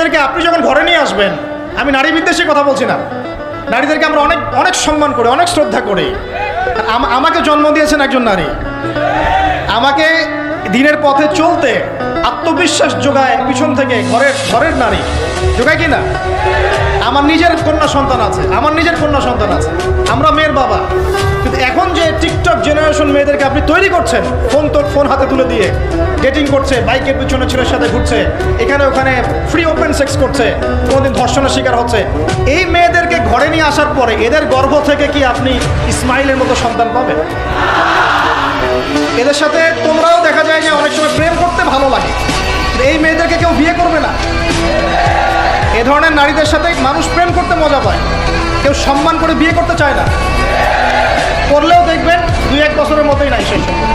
নারীদেরকে আপনি যখন ঘরে নিয়ে আসবেন, আমি নারী বিদ্বেষী কথা বলছি না, নারীদেরকে আমরা অনেক অনেক সম্মান করি, অনেক শ্রদ্ধা করি। আমাকে জন্ম দিয়েছেন একজন নারী, আমাকে দিনের পথে চলতে আত্মবিশ্বাস যোগায় পিছন থেকে ঘরের নারী যোগায় কি না? আমার নিজের কন্যা সন্তান আছে, আমরা মেয়ের বাবা। কিন্তু এখন যে টিকটক জেনারেশন মেয়েদেরকে আপনি তৈরি করছেন, ফোন হাতে তুলে দিয়ে ডেটিং করছে, বাইকের পিছনে ছেলের সাথে ঘুরছে, এখানে ওখানে ফ্রি ওপেন সেক্স করছে, কোনোদিন ধর্ষণের শিকার হচ্ছে, এই মেয়েদেরকে ঘরে নিয়ে আসার পরে এদের গর্ভ থেকে কি আপনি ইসমাইলের মতো সন্তান পাবেন? এদের সাথে তোমরাও দেখা যায় যে অনেক সময় প্রেম করতে ভালো লাগে, এই মেয়েদেরকে কেউ বিয়ে করবে না। এ ধরনের নারীদের সাথে মানুষ প্রেম করতে মজা পায়, কেউ সম্মান করে বিয়ে করতে চায় না, করলেও দেখবেন 2-1 বছরের মতোই নাই সেই সময়।